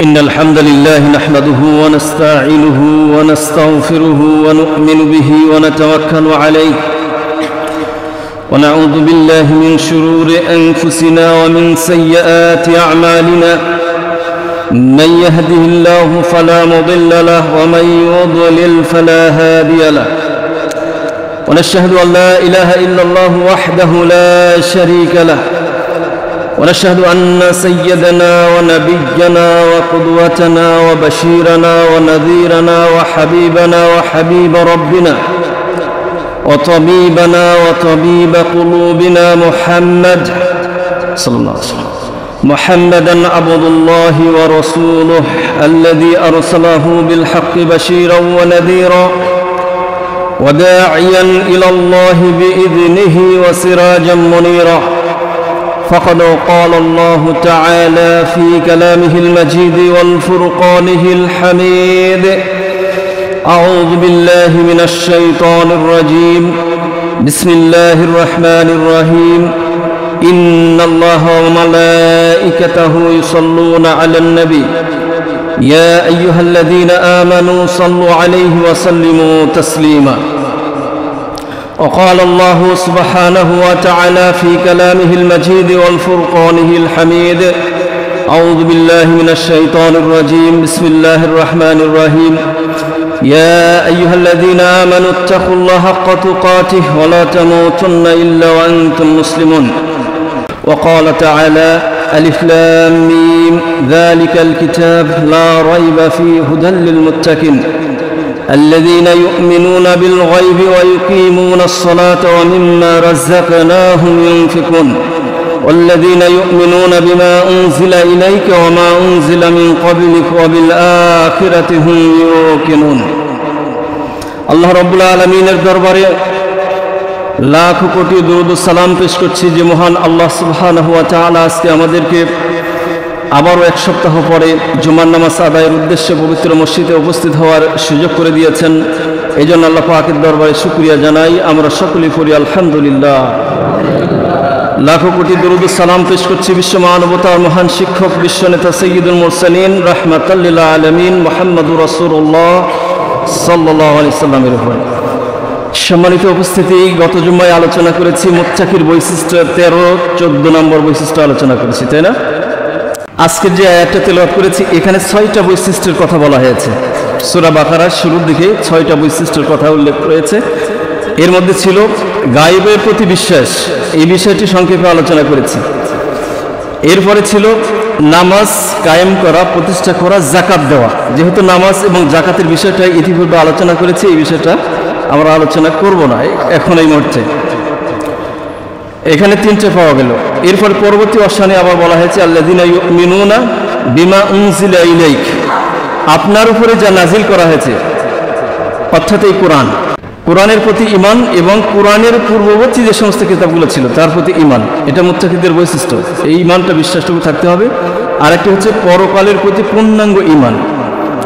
إن الحمد لله نحمده ونستعينه ونستغفره ونؤمن به ونتوكل عليه ونعوذ بالله من شرور أنفسنا ومن سيئات أعمالنا من يهده الله فلا مضل له ومن يضلل فلا هادي له ونشهد أن لا إله إلا الله وحده لا شريك له ونشهد أن سيدنا ونبينا وقدوتنا وبشيرنا ونذيرنا وحبيبنا وحبيب ربنا وطبيبنا وطبيب قلوبنا محمد صلى الله عليه وسلم محمدا عبد الله ورسوله الذي أرسله بالحق بشيرا ونذيرا وداعيا إلى الله بإذنه وسراجا منيرا فقد قال الله تعالى في كلامه المجيد والفرقانه الحميد أعوذ بالله من الشيطان الرجيم بسم الله الرحمن الرحيم إن الله وملائكته يصلون على النبي يا أيها الذين آمنوا صلوا عليه وسلموا تسليما وقال الله سبحانه وتعالى في كلامه المجيد والفرقانه الحميد أعوذ بالله من الشيطان الرجيم بسم الله الرحمن الرحيم يا أيها الذين آمنوا اتقوا الله حق تقاته ولا تموتن إلا وأنتم مسلمون وقال تعالى ألف لام ميم ذلك الكتاب لا ريب فيه هدى للمتقين الذين يؤمنون بالغيب ويقيمون الصلاة ومما رزقناهم ينفقون والذين يؤمنون بما أنزل إليك وما أنزل من قبلك وبالآخرة هم يوقنون الله رب العالمين দরবারে লাখ কোটি দরুদ ও সালাম পেশ করছি যে মহান আল্লাহ সুবহানাহু ওয়া তাআলা আজকে আমাদেরকে আবারও এক সপ্তাহ পরে জুমার নামাজ আদায়ের উদ্দেশ্যে পবিত্র মসজিদে উপস্থিত হওয়ার সুযোগ করে দিয়েছেন। এই জন্য আল্লাহ পাকের দরবারে শুকরিয়া জানাই। আমরা সকলেই পড়ি আলহামদুলিল্লাহ। লাখো কোটি দরুদ ও সালাম পেশ করছি বিশ্ব মানবতার মহান শিক্ষক বিশ্বনেতা সাইয়্যিদুল মুরসালিন রাহমাতাল লিল আলামিন মুহাম্মদুর রাসূলুল্লাহ সাল্লাল্লাহু আলাইহি সাল্লামের উপর। সম্মানিত উপস্থিতি, গত জুম্মায় আলোচনা করেছি মুত্তাকির বৈশিষ্ট্য 13-14 নম্বর বৈশিষ্ট্য আলোচনা করেছি, তাই না? আজকের যে আয়াতটা তেলাওয়াত করেছি এখানে 6টা বৈশিষ্ট্যের কথা বলা হয়েছে। সূরা বাকারার শুরুর দিকে 6টা বৈশিষ্ট্যের কথা উল্লেখ রয়েছে। এর মধ্যে ছিল গায়বের প্রতি বিশ্বাস, এই বিষয়টি সংক্ষেপে আলোচনা করেছি। এরপরে ছিল নামাজ কায়েম করা, প্রতিষ্ঠা করা, যাকাত দেওয়া। যেহেতু নামাজ এবং যাকাতের বিষয়টা ইতিপূর্বে আলোচনা করেছি, এই বিষয়টা আমরা আলোচনা করব না এখন এই মুহূর্তে। এখানে 3টে পাওয়া গেল। এরপর পরবর্তী অশানে আবার বলা হয়েছে আল্লাযীনা ইউমিনুনা বিমা উনজিলা ইলাইক, আপনার উপরে যা নাজিল করা হয়েছে, অর্থাৎ এই কোরআন, কোরআনের প্রতি ঈমান এবং কোরআনের পূর্ববর্তী যে সমস্ত কিতাবগুলো ছিল তার প্রতি ঈমান, এটা মুত্তাকিদের বৈশিষ্ট্য। এই ঈমানটা বিশ্বাসটুকু থাকতে হবে। আরেকটি হচ্ছে পরকালের প্রতি পূর্ণাঙ্গ ঈমান।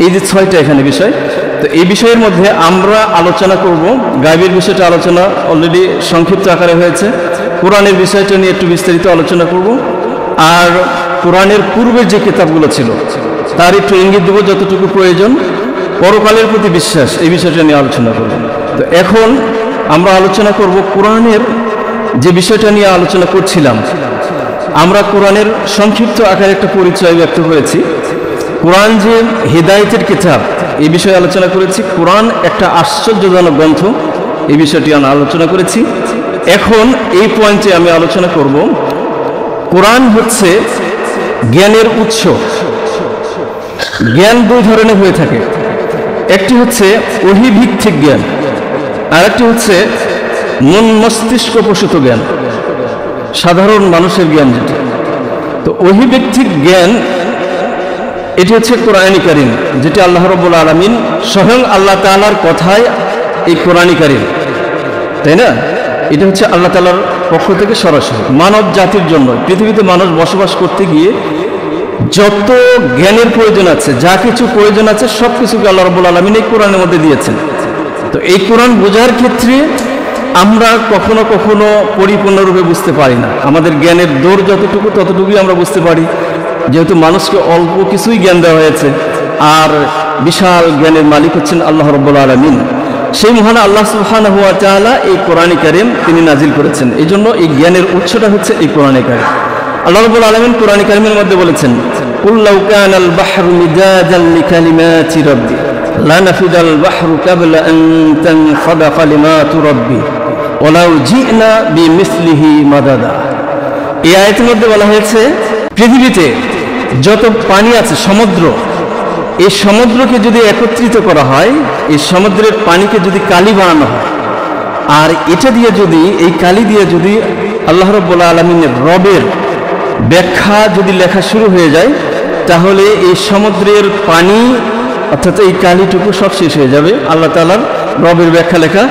এই যে 6টা এখানে বিষয়, তো এই বিষয়ের মধ্যে আমরা আলোচনা করব। গায়বের বিষয়টা আলোচনা অলরেডি সংক্ষিপ্ত আকারে হয়েছে। কোরআনের বিষয়টা নিয়ে একটু বিস্তারিত আলোচনা করব। আর কোরআনের পূর্বের যে কিতাবগুলো ছিল তার একটু ইঙ্গিত দেব যতটুকু প্রয়োজন। পরকালের প্রতি বিশ্বাস, এই বিষয়টা নিয়ে আলোচনা করব। তো এখন আমরা আলোচনা করব কোরআনের যে বিষয়টা নিয়ে আলোচনা করছিলাম। আমরা কোরআনের সংক্ষিপ্ত আকারে একটা পরিচয় ব্যক্ত করেছি। কোরআন যে হিদায়াতের কিতাব, এই বিষয়ে আলোচনা করেছি। কোরআন একটা আশ্চর্যজনক গ্রন্থ, এই বিষয়টি আমরা আলোচনা করেছি। এখন এই পয়েন্টে আমি আলোচনা করব কোরআন হচ্ছে জ্ঞানের উৎস। জ্ঞান 2 ধরনের হয়ে থাকে, একটি হচ্ছে ওহী ভিত্তিক জ্ঞান, আর একটি হচ্ছে মন মস্তিষ্ক প্রসূত জ্ঞান, সাধারণ মানুষের জ্ঞান যেটা। তো ওহী ভিত্তিক জ্ঞান এটি হচ্ছে কোরআন কারীম, যেটি আল্লাহ রাব্বুল আলামিন স্বয়ং আল্লাহ তাআলার কথায় এই কোরআন কারীম, তাই না? এটা হচ্ছে আল্লাহ তাআলার পক্ষ থেকে সরাসরি মানব জাতির জন্য। পৃথিবীতে মানুষ বসবাস করতে গিয়ে যত জ্ঞানের প্রয়োজন আছে, যা কিছু প্রয়োজন আছে, সব কিছুকে আল্লাহ রাব্বুল আলামিন এই কোরআনের মধ্যে দিয়েছেন। তো এই কোরআন বোঝার ক্ষেত্রে আমরা কখনো কখনো পরিপূর্ণরূপে বুঝতে পারি না। আমাদের জ্ঞানের দৌড় যতটুকু ততটুকুই আমরা বুঝতে পারি। যেহেতু মানুষকে অল্প কিছুই জ্ঞান দেওয়া হয়েছে, আর বিশাল জ্ঞানের মালিক হচ্ছেন আল্লাহ রাব্বুল আলামিন। সেই মহান আল্লাহ সুবহানাহু ওয়া তাআলা এই কোরআন কারীম তিনি নাজিল করেছেন। এই জন্য এই জ্ঞানের উৎসটা হচ্ছে এই কোরআন কারীম। আল্লাহ রাব্বুল আলামিন কোরআন কারীমের মধ্যে বলেছেন, কুল লাউ কানাল বাহরু মিদাদান লিকালিমাতি রাব্বি লানাফিদাল বাহরু ক্বাবলা আন তানফাদা কালিমাতু রাব্বি ওয়ালাউ জি'না বিমিসলিহি মাদাদা। এই আয়াতের মধ্যে বলা হয়েছে, পৃথিবীতে যত পানি আছে, সমুদ্র, এই সমুদ্রকে যদি একত্রিত করা হয়, এই সমুদ্রের পানিকে যদি কালি বানানো হয়, আর এটা দিয়ে যদি, এই কালি দিয়ে যদি আল্লাহ রাব্বুল আলামিনের রবের ব্যাখ্যা যদি লেখা শুরু হয়ে যায়, তাহলে এই সমুদ্রের পানি অর্থাৎ এই কালিটুকু সব শেষ হয়ে যাবে, আল্লাহ তাআলার রবের ব্যাখ্যা লেখা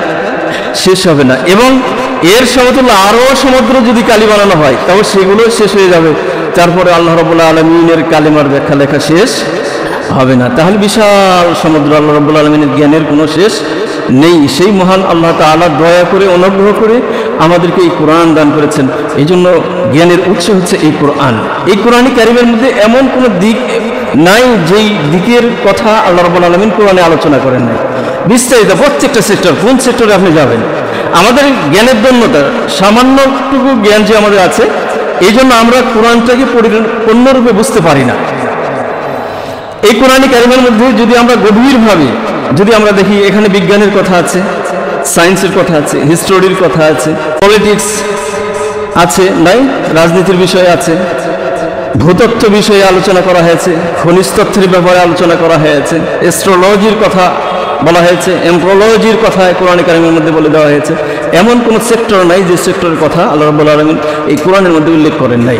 শেষ হবে না। এবং এর সমতুল্য আরও সমুদ্র যদি কালি বানানো হয়, তাহলে সেগুলো শেষ হয়ে যাবে, তারপরে আল্লাহ রাব্বুল আলামিনের কালিমার ব্যাখ্যা লেখা শেষ হবে না। তাহলে বিশাল সমুদ্র, আল্লাহ রাব্বুল আলামিনের জ্ঞানের কোনো শেষ নেই। সেই মহান আল্লাহ তাআলা দয়া করে, অনুগ্রহ করে আমাদেরকে এই কোরআন দান করেছেন। এই জন্য জ্ঞানের উৎস হচ্ছে এই কোরআন। এই কোরআন কারীমের মধ্যে এমন কোনো দিক নাই যেই দিকের কথা আল্লাহ রাব্বুল আলামিন কোরআনে আলোচনা করেন নাই। বিস্তারিত প্রত্যেকটা সেক্টর, কোন সেক্টরে আপনি যাবেন, আমাদের জ্ঞানের জন্যটা সামান্যটুকু জ্ঞান যে আমাদের আছে, এই জন্য আমরা কোরআনটাকে পূর্ণরূপে বুঝতে পারি না। এই কোরআন কারীমের মধ্যে যদি আমরা গভীরভাবে যদি আমরা দেখি, এখানে বিজ্ঞানের কথা আছে, সায়েন্সের কথা আছে, হিস্টোরির কথা আছে, পলিটিক্স আছে, নাই রাজনীতির বিষয় আছে, ভূতত্ত্ব বিষয়ে আলোচনা করা হয়েছে, খনিজ তথ্যের ব্যাপারে আলোচনা করা হয়েছে, অ্যাস্ট্রোলজির কথা বলা হয়েছে, এমপ্রোলজির কথা কোরআন কারীমের মধ্যে বলে দেওয়া হয়েছে। এমন কোনো সেক্টর নাই যে সেক্টরের কথা আল্লাহ রাব্বুল আলামিন এই কোরআনের মধ্যে উল্লেখ করেন নাই।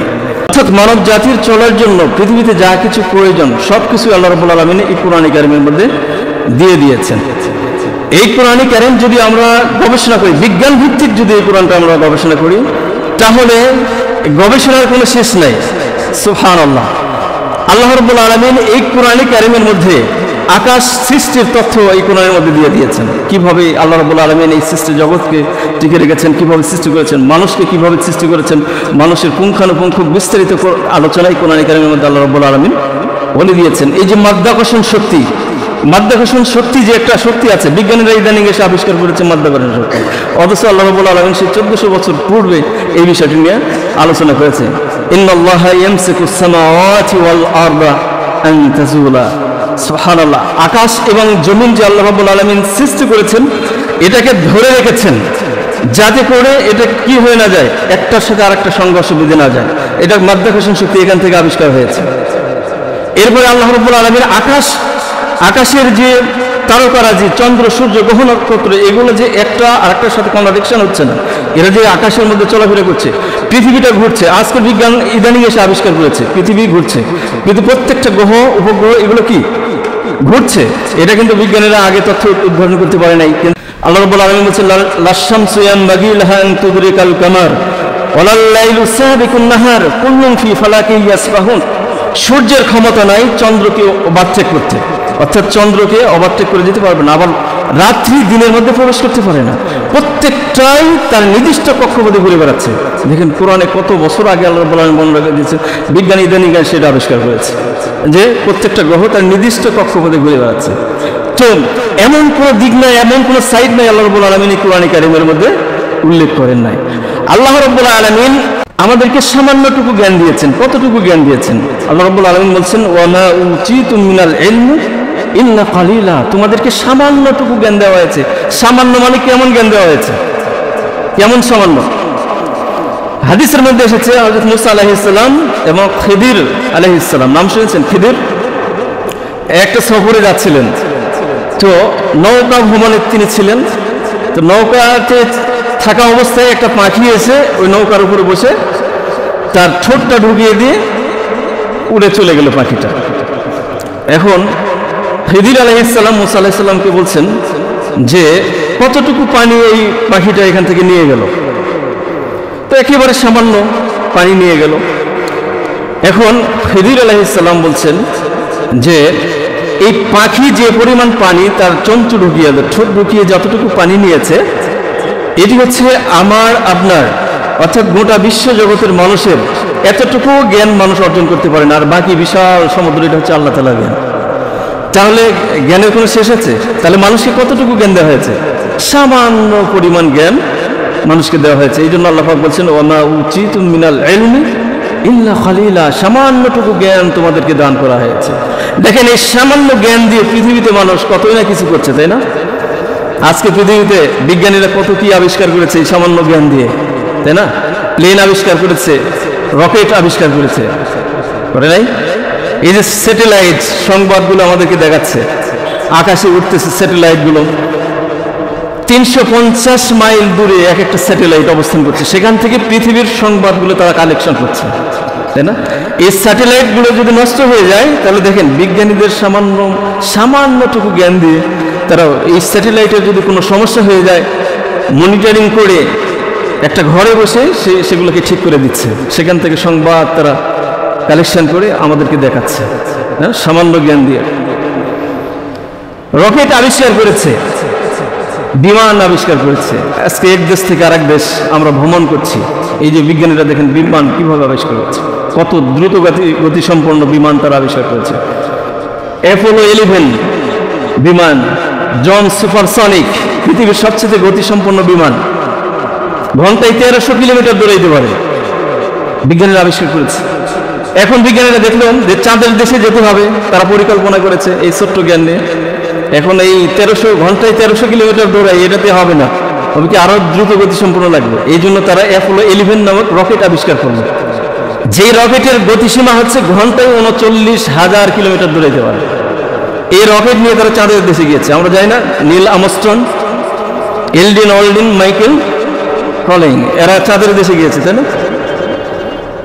অর্থাৎ মানব জাতির চলার জন্য পৃথিবীতে যা কিছু প্রয়োজন সব কিছু আল্লাহ রাব্বুল আলামিন এই কোরআন কারীমের মধ্যে দিয়ে দিয়েছেন। এই কোরআন কারীম যদি আমরা গবেষণা করি, বিজ্ঞান ভিত্তিক যদি এই কোরআনটা আমরা গবেষণা করি, তাহলে গবেষণার কোনো শেষ নাই। সুবহানাল্লাহ। আল্লাহ রাব্বুল আলামিন এই কোরআন কারীমের মধ্যে আকাশ সৃষ্টির তথ্য এই কোরআনের মধ্যে দিয়ে দিয়েছেন। কিভাবে আল্লাহ রাব্বুল আলামিন এই সৃষ্টি জগৎকে টিকে রেখেছেন, কিভাবে সৃষ্টি করেছেন, মানুষকে কিভাবে সৃষ্টি করেছেন, মানুষের পুঙ্খানুপুঙ্খ বিস্তারিত আলোচনায় কোরআন কারীমের মধ্যে আল্লাহ রাব্বুল আলামিন বলে দিয়েছেন। এই যে মাধ্যাকর্ষণ শক্তি, মাধ্যাকর্ষণ শক্তি যে একটা শক্তি আছে, বিজ্ঞানীরা ইদানিং এসে আবিষ্কার করেছে মাধ্যাকর্ষণ শক্তি, অথচ আল্লাহ রাব্বুল আলামিন সেই 1400 বছর পূর্বে এই বিষয়টি নিয়ে আলোচনা করেছে। ইন্নাল্লাহা ইয়ামসিকুস সামাওয়াতি ওয়াল আরদা আন তাজুলা। সুবহানাল্লাহ। আকাশ এবং জমিন যে আল্লাহ রাব্বুল আলামিন সৃষ্টি করেছেন, এটাকে ধরে রেখেছেন যাতে করে এটা কি হয়ে না যায়, একটার সাথে আরেকটা সংঘর্ষ বেঁধে না যায়। এটা মাধ্যাকর্ষণ শক্তি এখান থেকে আবিষ্কার হয়েছে। এরপরে আল্লাহ রাব্বুল আলামিন আকাশের যে তারকারাজি, চন্দ্র, সূর্য, গ্রহ, নক্ষত্র, এগুলো যে একটা আরেকটার সাথে কন্ট্রাডিকশন হচ্ছে না, এরা যে আকাশের মধ্যে চলাফেরা করছে, পৃথিবীটা ঘুরছে। আজকে বিজ্ঞান ইদানিং এসে আবিষ্কার করেছে পৃথিবী ঘুরছে, কিন্তু প্রত্যেকটা গ্রহ, উপগ্রহ এগুলো কি ঘুরছে। এটা কিন্তু বিজ্ঞানীরা আগে তথ্য উদ্ঘাটন করতে পারে নাই। কিন্তু আল্লাহ রাব্বুল আলামিন বলেছেন, লাশ-শামসু ইয়ানবাগি লাহা আন তুদরিকাল কামার ওয়ালাল লাইলু সাবিকুন নাহার কুল্লুন ফি ফালাকিন ইয়াসবাহুন। সূর্যের ক্ষমতা নাই চন্দ্রকে ওভারটেক করতে, অর্থাৎ চন্দ্রকে ওভারটেক করে যেতে পারবে না, আবার রাত্রি দিনের মধ্যে প্রবেশ করতে পারে না। প্রত্যেকটাই তার নির্দিষ্ট কক্ষপথে ঘুরে বেড়াচ্ছে। দেখেন কোরআনে কত বছর আগে আল্লাহ রাব্বুল আলামিন বর্ণনা করে দিয়েছে, বিজ্ঞানী ইদানিং সেটা আবিষ্কার করেছে যে প্রত্যেকটা গ্রহ তার নির্দিষ্ট কক্ষপথে ঘুরে বেড়াচ্ছে। তো এমন কোনো দিক নাই, এমন কোনো সাইড নাই আল্লাহ রাব্বুল আলামিন কোরআন কারীমের মধ্যে উল্লেখ করেন নাই। আল্লাহ রাব্বুল আলামিন আমাদেরকে সামান্যটুকু জ্ঞান দিয়েছেন। কতটুকু জ্ঞান দিয়েছেন? আল্লাহ রাব্বুল আলামিন বলছেন, ওয়া মা উতিতুম মিনাল ইলমি ইল্লা কালিলা। তোমাদেরকে সামান্যটুকু জ্ঞান দেওয়া হয়েছে। সামান্য মানে কেমন জ্ঞান দেওয়া হয়েছে? কেমন সামান্য? হাদিসের মধ্যে এসেছে হযরত মুসা আলাইহিস সালাম এবং খিদির আলাইহিস সালাম, নাম শুনেছেন খিদির? একটা সফরে যাচ্ছিলেন, তো নৌকা ভ্রমণে তিনি ছিলেন। তো নৌকাতে থাকা অবস্থায় একটা পাখি এসে ওই নৌকার উপরে বসে তার ঠোঁটটা ঢুকিয়ে দিয়ে উড়ে চলে গেল পাখিটা। এখন খিদির আলাইহিস সালাম মুসা আলাইহিস সালামকে বলছেন যে কতটুকু পানি এই পাখিটা এখান থেকে নিয়ে গেল? তো একেবারে সামান্য পানি নিয়ে গেল। এখন খিদির আলাইহিস সালাম বলছেন যে এই পাখি যে পরিমাণ পানি তার চঞ্চু ঢুকিয়ে, ঠোঁট ঢুকিয়ে যতটুকু পানি নিয়েছে, এটি হচ্ছে আমার আপনার অর্থাৎ গোটা বিশ্ব জগতের মানুষের এতটুকু জ্ঞান মানুষ অর্জন করতে পারে না, আর বাকি বিশাল সমুদ্র এটা হচ্ছে আল্লাহ তাআলার জ্ঞান। তাহলে জ্ঞানের কোনো শেষ আছে? তাহলে মানুষকে কতটুকু জ্ঞান দেওয়া হয়েছে? সামান্য পরিমাণ জ্ঞান মানুষকে দেওয়া হয়েছে। এই জন্য আল্লাহ পাক বলছেন ওয়ামা উতিতুম মিনাল ইলমি ইল্লা খালিলা, সামান্যটুকু জ্ঞান তোমাদেরকে দান করা হয়েছে। দেখেন এই সামান্য জ্ঞান দিয়ে পৃথিবীতে মানুষ কতই না কিছু করছে, তাই না? আজকে পৃথিবীতে বিজ্ঞানীরা কত কি আবিষ্কার করেছে এই সামান্য জ্ঞান দিয়ে, তাই না? প্লেন আবিষ্কার করেছে, রকেট আবিষ্কার করেছে, করে নাই? এই যে স্যাটেলাইট সংবাদগুলো আমাদেরকে দেখাচ্ছে, আকাশে উঠতেছে স্যাটেলাইটগুলো, 350 মাইল দূরে এক একটা স্যাটেলাইট অবস্থান করছে, সেখান থেকে পৃথিবীর সংবাদগুলো তারা কালেকশন করছে, তাই না? এই স্যাটেলাইটগুলো যদি নষ্ট হয়ে যায় তাহলে দেখেন বিজ্ঞানীদের সামান্যটুকু জ্ঞান দিয়ে তারা এই স্যাটেলাইটের যদি কোনো সমস্যা হয়ে যায় মনিটরিং করে একটা ঘরে বসে সেগুলোকে ঠিক করে দিচ্ছে, সেখান থেকে সংবাদ তারা কালেকশন করে আমাদেরকে দেখাচ্ছে, হ্যাঁ, সামান্য জ্ঞান দিয়ে। রকেট আবিষ্কার করেছে, বিমান আবিষ্কার করেছে, আজকে এক দেশ থেকে আরেক দেশ আমরা ভ্রমণ করছি। এই যে বিজ্ঞানীরা দেখেন বিমান কিভাবে আবিষ্কার করছে, কত দ্রুত গতিসম্পন্ন বিমান তারা আবিষ্কার করেছে। অ্যাপোলো 11 বিমান, জন সুপারসনিক, পৃথিবীর সবচেয়ে গতিসম্পন্ন বিমান, ঘন্টায় 1300 কিলোমিটার দৌড়াইতে পারে, বিজ্ঞানীরা আবিষ্কার করেছে। এখন বিজ্ঞানীরা দেখলেন যে চাঁদের দেশে যেতে হবে, তারা পরিকল্পনা করেছে এই ছোট্ট জ্ঞান নিয়ে। এখন এই ঘন্টায় 1300 কিলোমিটার দৌড়াই, এটাতে হবে না, তবে কি আরো দ্রুত গতি সম্পন্ন লাগবে। এই জন্য তারা অ্যাপোলো 11 নামক রকেট আবিষ্কার করলো, যে রকেটের গতিসীমা হচ্ছে ঘন্টায় 39,000 কিলোমিটার দৌড়াইতে পারে। এই রকেট নিয়ে তারা চাঁদের দেশে গিয়েছে। আমরা যাই না, নীল আমস্ট্রং, এলডিন অলডিন, মাইকেল কলিং, এরা চাঁদের দেশে গিয়েছে, তাই না?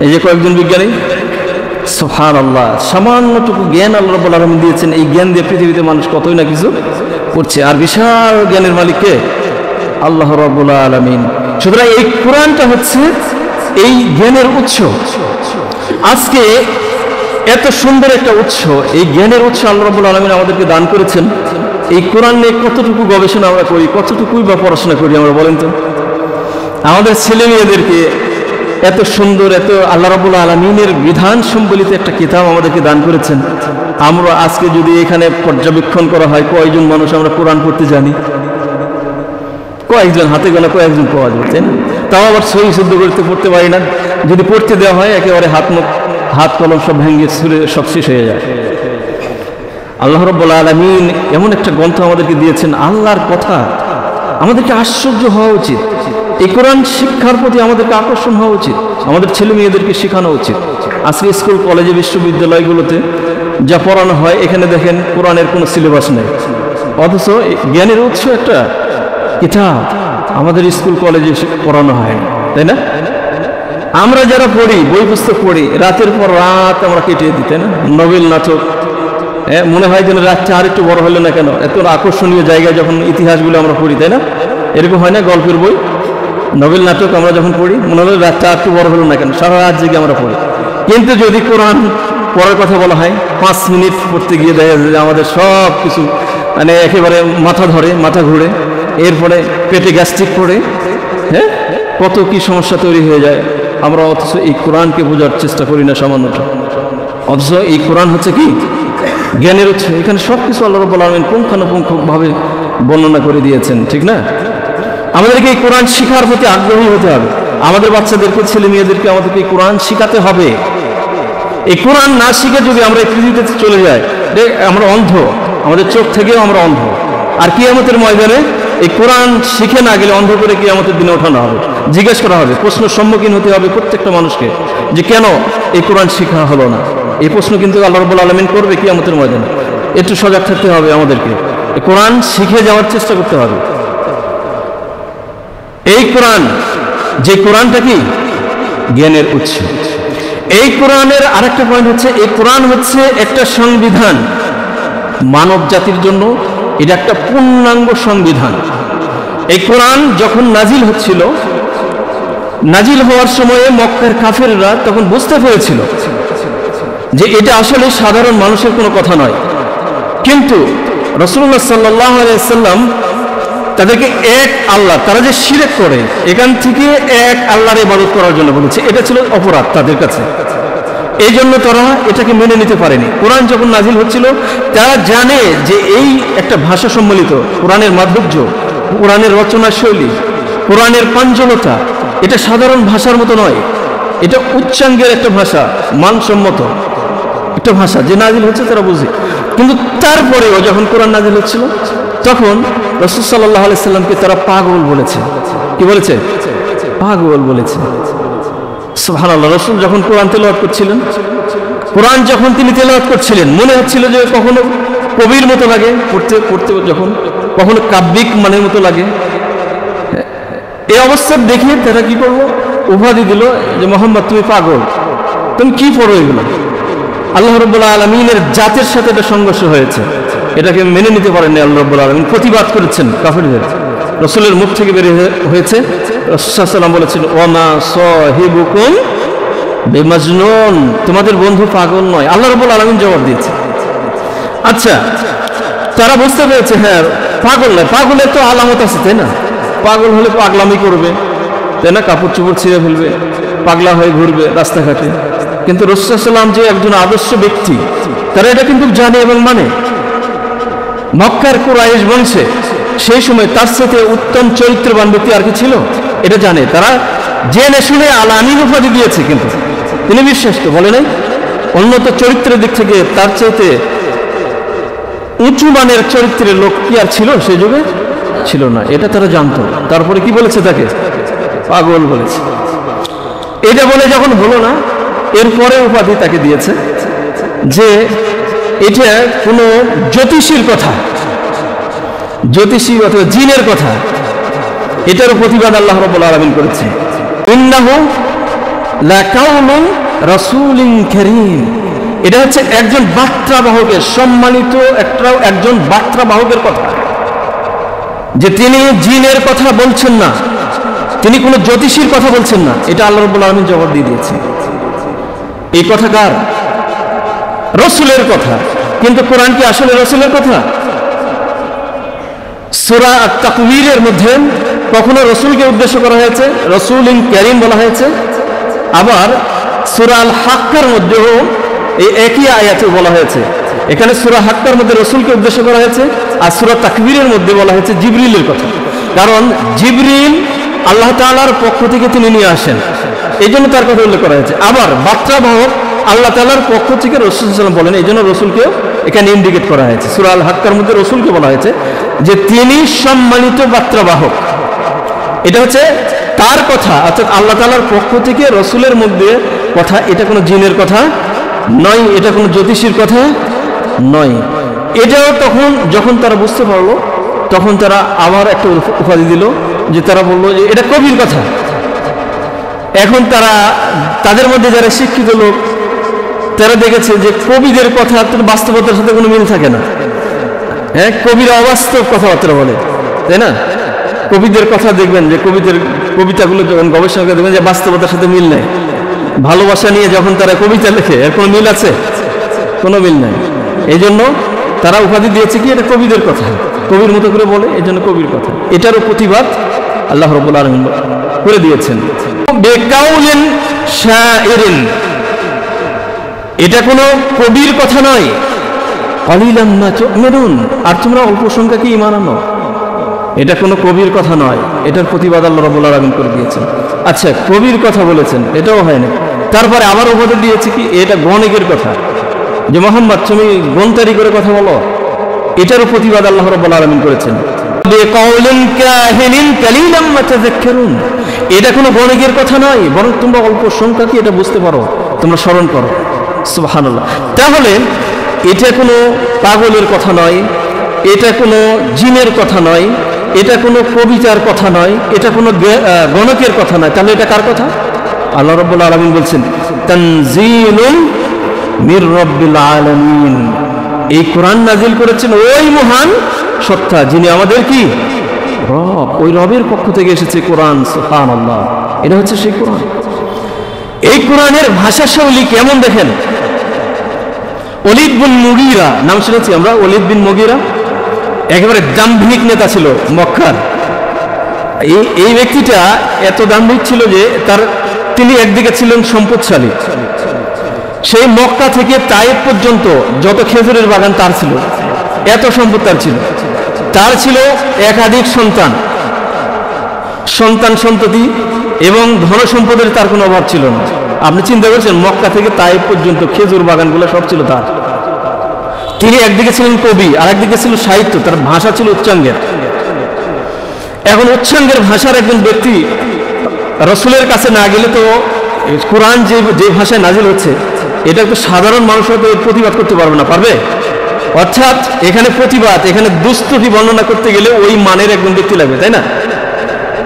এই যে কয়েকজন বিজ্ঞানী, সুবহানাল্লাহ, সামান্যটুকু জ্ঞান আল্লাহ রাব্বুল আলামিন দিয়েছেন। এই জ্ঞান দিয়ে পৃথিবীতে মানুষ কতই না কিছু করছে, আর বিশাল জ্ঞানের মালিক কে? আল্লাহ রাব্বুল আলামিন। সুতরাং এই কোরআনটা হচ্ছে এই জ্ঞানের উৎস। আজকে এত সুন্দর একটা উৎস, এই জ্ঞানের উৎস আল্লাহ রাব্বুল আলামিন আমাদেরকে দান করেছেন। এই কোরআন নিয়ে কতটুকু গবেষণা আমরা করি, কতটুকুই বা পড়াশোনা করি আমরা, বলেন তো? আমাদের ছেলে মেয়েদেরকে এত সুন্দর, এত আল্লাহ রাব্বুল আলামিনের বিধান সম্বলিত একটা কিতাব আমাদেরকে দান করেছেন। আমরা আজকে যদি এখানে পর্যবেক্ষণ করা হয়, কয়জন মানুষ আমরা কোরআন পড়তে জানি? কয়েকজন, হাতে গোনা কয়েকজন পাওয়া যায়, তাই না? তাও আবার সহি শুদ্ধ করতে পড়তে পারি না। যদি পড়তে দেওয়া হয় একেবারে হাত কলম সব ভেঙে ছুঁড়ে সব শেষ হয়ে যায়। আল্লাহ রাব্বুল আলামিন এমন একটা গ্রন্থ আমাদেরকে দিয়েছেন, আল্লাহর কথা, আমাদেরকে আশ্চর্য হওয়া উচিত। এই কোরআন শিক্ষার প্রতি আমাদেরকে আকর্ষণ হওয়া উচিত, আমাদের ছেলে মেয়েদেরকে শেখানো উচিত। আজকে স্কুল কলেজে বিশ্ববিদ্যালয়গুলোতে যা পড়ানো হয়, এখানে দেখেন কোরআনের কোনো সিলেবাস নেই, অথচ জ্ঞানের উৎস একটা কিতাব আমাদের স্কুল কলেজে পড়ানো হয়, তাই না? আমরা যারা পড়ি, বই পুস্তক পড়ি, রাতের পর রাত আমরা কেটে দিই, তাই না? নোবেল নাটক, মনে হয় যেন রাতটা আর একটু বড় হলো না কেন, এত আকর্ষণীয় জায়গায় যখন ইতিহাসগুলো আমরা পড়ি, তাই না? এরকম হয় না? গল্পের বই, নোবেল নাটক আমরা যখন পড়ি, মনে হলো রাতটা আর একটু বড় হলো না কেন, সারা রাত জেগে আমরা পড়ি। কিন্তু যদি কোরআন পড়ার কথা বলা হয়, 5 মিনিট পড়তে গিয়ে দেখা যায় যে আমাদের সব কিছু মানে একেবারে মাথা ধরে, মাথা ঘুরে, এরপরে পেটে গ্যাস্ট্রিক পড়ে, হ্যাঁ, কত কি সমস্যা তৈরি হয়ে যায়। আমরা অথচ এই কোরআনকে বোঝার চেষ্টা করি না সামান্যটা। অথচ এই কোরআন হচ্ছে কি? জ্ঞানের উৎস। এখানে সব কিছু আল্লাহ রাব্বুল আলামিন পুঙ্খানুপুঙ্খভাবে বর্ণনা করে দিয়েছেন, ঠিক না? আমাদেরকে এই কোরআন শিখার প্রতি আগ্রহী হতে হবে। আমাদের বাচ্চাদেরকে, ছেলে মেয়েদেরকে আমাদেরকে এই কোরআন শিখাতে হবে। এই কোরআন না শিখে যদি আমরা এই পৃথিবীতে চলে যাই, আমরা অন্ধ, আমাদের চোখ থেকেও আমরা অন্ধ। আর কিয়ামতের ময়দানে এই কোরআন শিখে না গেলে অন্ধ করে কিয়ামতের দিনে ওঠানো হবে, জিজ্ঞেস করা হবে, প্রশ্নের সম্মুখীন হতে হবে প্রত্যেকটা মানুষকে, যে কেন এই কোরআন শিখা হলো না। এই প্রশ্ন কিন্তু আল্লাহ রাব্বুল আলামিন করবে কিয়ামতের ময়দানে। একটু সজাগ থাকতে হবে আমাদেরকে, এই কোরআন শিখে যাওয়ার চেষ্টা করতে হবে। এই কোরআন, যে কোরআনটা কি? জ্ঞানের উৎস। এই কোরআনের আরেকটা পয়েন্ট হচ্ছে, এই কোরআন হচ্ছে একটা সংবিধান মানব জাতির জন্য। এটা একটা পূর্ণাঙ্গ সংবিধান। এই কোরআন যখন নাজিল হচ্ছিল, নাজিল হওয়ার সময়ে মক্কার কাফেররা তখন বুঝতে পেরেছিল যে এটা আসলে সাধারণ মানুষের কোনো কথা নয়। কিন্তু রাসূলুল্লাহ সাল্লাল্লাহু আলাইহি ওয়াসাল্লাম তাদেরকে এক আল্লাহ, তারা যে শিরক করে এখান থেকে এক আল্লাহর ইবাদত করার জন্য বলেছে, এটা ছিল অপরাধ তাদের কাছে। এই জন্য তারা এটাকে মেনে নিতে পারেনি। কোরআন যখন নাজিল হচ্ছিল তারা জানে যে এই একটা ভাষা সম্মিলিত, কোরআনের মাধুর্য, কোরআনের রচনা শৈলী, কোরআনের প্রাঞ্জলতা, এটা সাধারণ ভাষার মতো নয়, এটা উচ্চাঙ্গের একটা ভাষা, মানসম্মত একটা ভাষা যে নাজিল হচ্ছে তারা বুঝে। কিন্তু তারপরেও যখন কোরআন নাজিল হচ্ছিল তখন রাসূল সাল্লাল্লাহু আলাইহি সাল্লামকে তারা পাগল বলেছে। কি বলেছে? পাগল বলেছে। সুবহানাল্লাহ। রাসূল যখন কোরআন তেলাওয়াত করছিলেন, কোরআন যখন তিনি তেলাওয়াত করছিলেন, মনে হচ্ছিল যে কখনো কবির মতো লাগে পড়তে পড়তে, যখন কখনো কাব্যিক মানের মতো লাগে। এই অবস্থা দেখে তারা কি করলো, উপাধি দিল যে মুহাম্মদ তুমি পাগল, তুমি কি পড়ো এগুলো। আল্লাহ রাব্বুল আলামিনের জাতের সাথে এটা সংঘর্ষ হয়েছে, এটাকে মেনে নিতে পারেননি আল্লাহ রাব্বুল আলামিন, প্রতিবাদ করেছেন কাফিরদের। রাসূলের মুখ থেকে বের হয়েছে, রাসূল সাল্লাল্লাহু আলাইহি ওয়াসাল্লাম বলেছেন ওয়ামা সাহিবুকুম বিমাজনুন, তোমাদের বন্ধু পাগল নয়। আল্লাহ রাব্বুল আলামিন জবাব দিয়েছে। আচ্ছা, তারা বুঝতে পেরেছে হ্যাঁ পাগল নয়, পাগলের তো আলামত আছে তাই না? পাগল হলে পাগলামি করবে তাই না, কাপড় চোপড় ছিঁড়ে ফেলবে, পাগলা হয়ে ঘুরবে রাস্তাঘাটে। কিন্তু রাসূল সাল্লাল্লাহু আলাইহি ওয়াসাল্লাম যে একজন আদর্শ ব্যক্তি, তারা এটা কিন্তু জানে এবং মানে। মক্কার কুরাইশ বংশে সেই সময় তার সাথে উত্তম চরিত্রবান ব্যক্তি আর কি ছিল এটা জানে। তারা জেনে শুনে আল আমিন উপাধি দিয়েছে, কিন্তু তিনি বিশ্বাস তো বলে নাই। উন্নত চরিত্রের দিক থেকে তার চাইতে উঁচু মানের চরিত্রের লোক কি আর ছিল সেই যুগে? ছিল না, এটা তারা জানতো। তারপরে কি বলেছে? তাকে পাগল বলেছে। এটা বলে যখন হলো না, এরপরে উপাধি তাকে দিয়েছে যে এটা কোনো জ্যোতিষীর কথা, জ্যোতিষী অথবা জিনের কথা, এটারও প্রতিবাদ আল্লাহ রাব্বুল আলামিন করেছে। ইন্নাহু লাকাউলুন রাসূলিন কারীম, এটা হচ্ছে একজন বার্তাবাহকের, সম্মানিত একজন বার্তাবাহকের কথা, যে তিনি জিনের কথা বলছেন না, তিনি কোনো জ্যোতিষীর কথা বলছেন না। এটা আল্লাহ রাব্বুল আলামিন জবাব দিয়ে দিয়েছে। এই কথা কার? রাসূলের কথা। কিন্তু কোরআন কি আসলে রাসূলের কথা? সূরা আত-তাকবীরের মধ্যে কখনো রাসূলকে উদ্দেশ্য করা হয়েছে, রাসূলুন কারীম বলা হয়েছে। আবার সূরা আল হাক্কার মধ্যেও এই একই আয়াতে বলা হয়েছে। এখানে সূরা হাক্কার মধ্যে রাসূলকে উদ্দেশ্য করা হয়েছে, আর সূরা তাকবীরের মধ্যে বলা হয়েছে জিবরিলের কথা। কারণ জিবরিল আল্লাহ তাআলার পক্ষ থেকে তিনি নিয়ে আসেন, এই জন্য তার কথা উল্লেখ করা হয়েছে। আবার বার্তাবাহক আল্লাহ তাআলার পক্ষ থেকে রাসূল সাল্লাল্লাহু আলাইহি ওয়াসাল্লাম বলেন, এই জন্য রাসূলকেও এখানে ইন্ডিকেট করা হয়েছে। সূরা আল হাক্কার মধ্যে রাসূলকে বলা হয়েছে যে তিনি সম্মানিত বার্তাবাহক। এটা হচ্ছে তার কথা, অর্থাৎ আল্লাহ তাআলার পক্ষ থেকে রাসূলের মধ্যে কথা। এটা কোনো জিনের কথা নয়, এটা কোনো জ্যোতিষীর কথা নয়। এটাও তখন যখন তারা বুঝতে পারলো, তখন তারা আবার একটা উপাধি দিল, যে তারা বললো যে এটা কবির কথা। এখন তারা তাদের মধ্যে যারা শিক্ষিত লোক, তারা দেখেছে যে কবিদের কথা বাস্তবতার সাথে কোনো মিল থাকে না। হ্যাঁ, কবিরা অবাস্তব কথাবার্তা বলে তাই না? কবিদের কথা দেখবেন যে কবিতাগুলো যখন গবেষণা করে দেখবেন যে বাস্তবতার সাথে মিল নেই। ভালোবাসা নিয়ে যখন তারা কবিতা লেখে, এর কোনো মিল আছে? কোনো মিল নাই। এই জন্য তারা উপাধি দিয়েছে কি এটা কবিদের কথা, কবির মতো করে বলে, এই জন্য কবির কথা। এটারও প্রতিবাদ আল্লাহ রাব্বুল আলামিন করে দিয়েছেন। বেকাউলিন শাইরিন, এটা কোনো কবির কথা নয়। কলিলাম মা তু'মিনুন, আর তোমরা অল্প সংখ্যাকে ঈমান আনো, এটা কোনো কবির কথা নয়। এটার প্রতিবাদ আল্লাহ রাব্বুল আলামিন করে দিয়েছেন। আচ্ছা, কবির কথা বলেছেন, এটাও হয় না। তারপরে আবার উপদেশ দিয়েছে কি এটা গণিকের কথা, যে মুহাম্মদ তুমি গণতারি করে কথা বলো, এটারও প্রতিবাদ আল্লাহ রাব্বুল আলামিন করেছেন। বিকাউলিন কাহিনিন কালিলাম মা তাযাক্কারুন, এটা কোনো গণিকের কথা নয়, বরং তোমরা অল্প সংখ্যাকে এটা বুঝতে পারো, তোমরা স্মরণ করো। সুবহানাল্লাহ। তাহলে এটা কোনো পাগলের কথা নয়, এটা কোনো জিনের কথা নয়, এটা কোনো কবিতার কথা নয়, এটা কোনো গণকের কথা নয়। তাহলে এটা কার কথা? আল্লাহ রাব্বুল আলামিন বলছেন তানজিলুন মির রাব্বিল আলামিন, এই কোরআন নাজিল করেছেন ওই মহান সত্তা যিনি আমাদের কি রব, ওই রবের পক্ষ থেকে এসেছে কোরআন। সুবহানাল্লাহ, এটা হচ্ছে সেই কোরআন। এই কোরআনের ভাষা শৈলী কেমন দেখেন। ওলীদ বিন মুগীরা নাম শুনেছি আমরা, ওলীদ বিন মুগীরা একেবারে দাম্ভিক নেতা ছিল মক্কার। এই ব্যক্তিটা এত দাম্ভিক ছিল যে তিনি একদিকে ছিলেন সম্পদশালী, সেই মক্কা থেকে তায়েফ পর্যন্ত যত খেজুরের বাগান তার ছিল, এত সম্পদ তার ছিল একাধিক সন্তান সন্ততি এবং ধন সম্পদের তার কোনো অভাব ছিল না। আপনি চিন্তা করছেন, মক্কা থেকে তায়েফ পর্যন্ত খেজুর বাগানগুলো সব ছিল তার। তিনি একদিকে ছিলেন কবি, আর একদিকে ছিল সাহিত্য, তার ভাষা ছিল উচ্চাঙ্গের। এখন উচ্চাঙ্গের ভাষার একজন ব্যক্তি রসুলের কাছে না গেলে তো কোরআন যে ভাষায় নাজিল হচ্ছে এটা তো সাধারণ মানুষ হয়তো প্রতিবাদ করতে পারবে না, পারবে? অর্থাৎ এখানে দুস্তুতি বর্ণনা করতে গেলে ওই মানের একজন ব্যক্তি লাগবে, তাই না?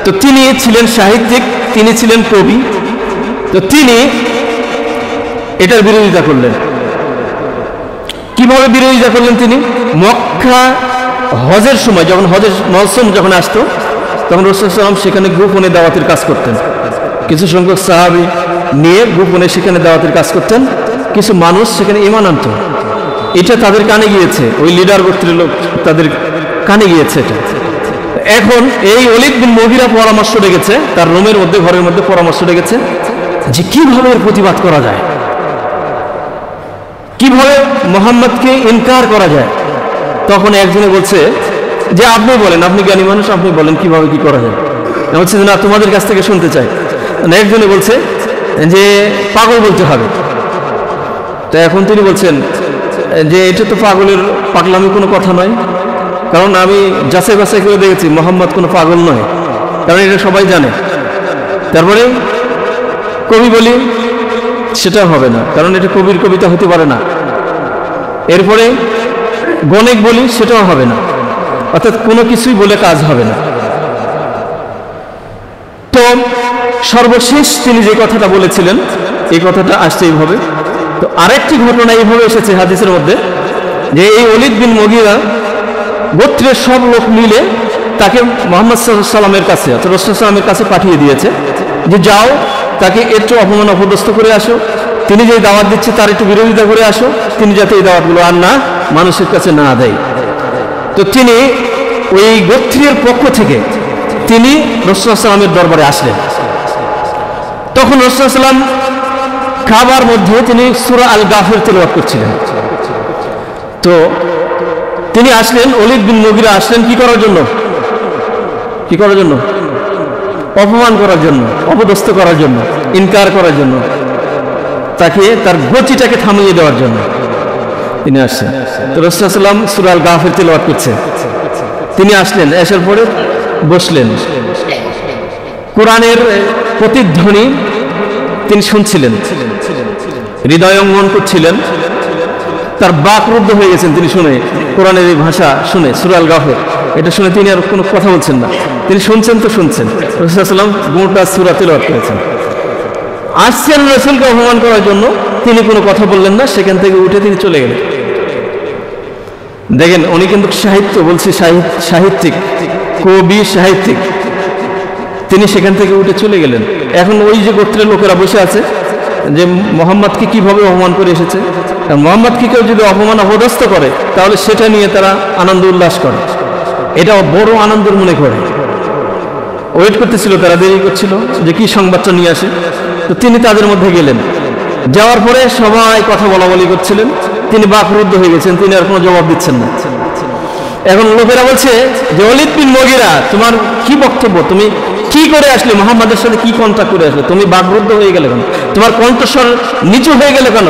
তো তিনি ছিলেন সাহিত্যিক, তিনি ছিলেন কবি, তো তিনি এটার বিরোধিতা করলেন। কিভাবে বিরোধিতা করলেন? তিনি মক্কা হজের সময়, যখন হজের মৌসুম যখন আসতো, তখন রাসূল সাল্লাল্লাহু আলাইহি ওয়াসাল্লাম সেখানে গোপনে দাওয়াতের কাজ করতেন। কিছু সংখ্যক সাহাবী নিয়ে গোপনে সেখানে দাওয়াতের কাজ করতেন, কিছু মানুষ সেখানে ঈমান আনত। এটা তাদের কানে গিয়েছে, ওই লিডার গোত্রের লোক তাদের কানে গিয়েছে এটা। এখন এই ওলীদ বিন মুগীরা পরামর্শ রেখেছে, তার রুমের মধ্যে, ঘরের মধ্যে পরামর্শ রেখেছে যে কিভাবে এর প্রতিবাদ করা যায়, কিভাবে মুহাম্মদকে ইনকার করা যায়। তখন একজনে বলছে যে আপনি বলেন, আপনি জ্ঞানী মানুষ, আপনি বলেন কিভাবে কি করা যায়। বলছে যে না, তোমাদের কাছ থেকে শুনতে চাই। একজনে বলছে যে পাগল বলতে হবে। তো এখন তিনি বলছেন যে এটা তো পাগলামি কোনো কথা নয়, কারণ আমি যাচাই বাছাই করে দেখেছি মুহাম্মদ কোনো পাগল নয়, কারণ এটা সবাই জানে। তারপরে কবি বলি, সেটা হবে না, কারণ এটা কবির কবিতা হতে পারে না। এরপরে গণিক বলি, সেটাও হবে না। অর্থাৎ কোনো কিছুই বলে কাজ হবে না। তো সর্বশেষ তিনি যে কথাটা বলেছিলেন, এই কথাটা আসছে এইভাবে। তো আরেকটি ঘটনা এইভাবে এসেছে হাদিসের মধ্যে, যে এই ওলীদ বিন মুগীরা গোত্রের সব লোক মিলে তাকে মুহাম্মদ সাল্লাল্লাহু আলাইহি ওয়াসাল্লামের কাছে, অর্থাৎ রাসূল সাল্লাল্লাহু আলাইহি ওয়াসাল্লামের কাছে পাঠিয়ে দিয়েছে যে যাও, তাকে একটু অপমান অপদস্থ করে আসো, তিনি যে দাওয়াত দিচ্ছে তার একটু বিরোধিতা করে আসো, তিনি যাতে এই দাওয়াতগুলো আর না মানুষের কাছে না দেয়। তো তিনি ওই গোত্রের পক্ষ থেকে তিনি রাসূল সাল্লাল্লাহু আলাইহি ওয়াসাল্লামের দরবারে আসলেন। তখন রাসূল সাল্লাল্লাহু আলাইহি ওয়াসাল্লাম কাবার মধ্যে তিনি সূরা আল গাফির তেলাওয়াত করছিলেন। তো তিনি আসলেন, ওলীদ বিন মুগীরা আসলেন কি করার জন্য? অপমান করার জন্য, অপদস্থ করার জন্য, ইনকার করার জন্য, তাকে তার গতিটাকে থামিয়ে দেওয়ার জন্য তিনি আসছেন। তো রাসূল সাল্লাল্লাহু আলাইহি ওয়াসাল্লাম সূরা আল গাফির তেলাওয়াত করছে। তিনি আসলেন, আসার পরে বসলেন। কোরআনের প্রতিধ্বনি তিনি শুনছিলেন, হৃদয়ঙ্গম করছিলেন, তার বাকরুদ্ধ হয়ে গেছেন তিনি শুনে, কোরআনের এই ভাষা শুনে, সূরা আল গাফির এটা শুনে তিনি আর কোনো কথা বলছেন না, তিনি শুনছেন। রাসূল সাল্লাল্লাহু আলাইহি ওয়াসাল্লাম গোটা সূরা তেলাওয়াত করেছেন। আসছেন রাসূলকে অপমান করার জন্য, তিনি কোনো কথা বললেন না, সেখান থেকে উঠে তিনি চলে গেলেন। দেখেন, উনি কিন্তু সাহিত্য বলছি, সাহিত্যিক, কবি, সাহিত্যিক, তিনি সেখান থেকে উঠে চলে গেলেন। এখন ওই যে গোত্রের লোকেরা বসে আছে যে মুহাম্মদকে কিভাবে অপমান করে এসেছে, মুহাম্মদকে কেউ যদি অপমান অপদস্থ করে তাহলে সেটা নিয়ে তারা আনন্দ উল্লাস করে, এটা বড় আনন্দের মনে করে। ওয়েট করতেছিল, তারা দেরি করছিল যে কি সংবাদটা নিয়ে আসে। তো তিনি তাদের মধ্যে গেলেন, যাওয়ার পরে সবাই কথা বলাবলি করছিলেন, তিনি বাকরুদ্ধ হয়ে গেছেন, তিনি আর কোনো জবাব দিচ্ছেন না। এখন লোকেরা বলছে যে ওলীদ বিন মুগীরা, তোমার কি বক্তব্য, তুমি কি করে আসলে, মুহাম্মাদের সাথে কি কন্ট্যাক্ট করে আসলে, তুমি বাকরুদ্ধ হয়ে গেলে কেন, তোমার কণ্ঠস্বর নিচু হয়ে গেলে কেন,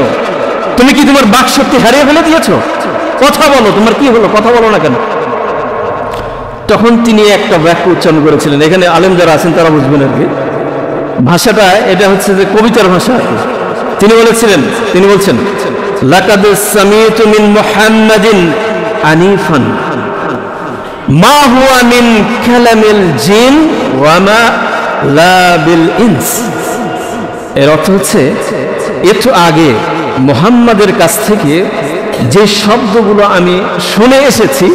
তুমি কি তোমার বাক শক্তি হারিয়ে ফেলে দিয়েছো, কথা বলো, তোমার কি হলো, কথা বলো না কেন? তখন তিনি একটা বাক্য উচ্চারণ করেছিলেন, এখানে আলেম যারা আছেন তারা বুঝবেন আর কি, ভাষাটা এটা হচ্ছে যে কবিতার ভাষা। তিনি বলছেন লাকাদ সামিতু মিন মুহাম্মাদিন আনিফান মা হুয়া মিন কালামিল জিন ওয়া মা লা বিল ইনস। এর অর্থ হচ্ছে, একটু আগে মুহাম্মাদের কাছ থেকে যে শব্দগুলো আমি শুনে এসেছি,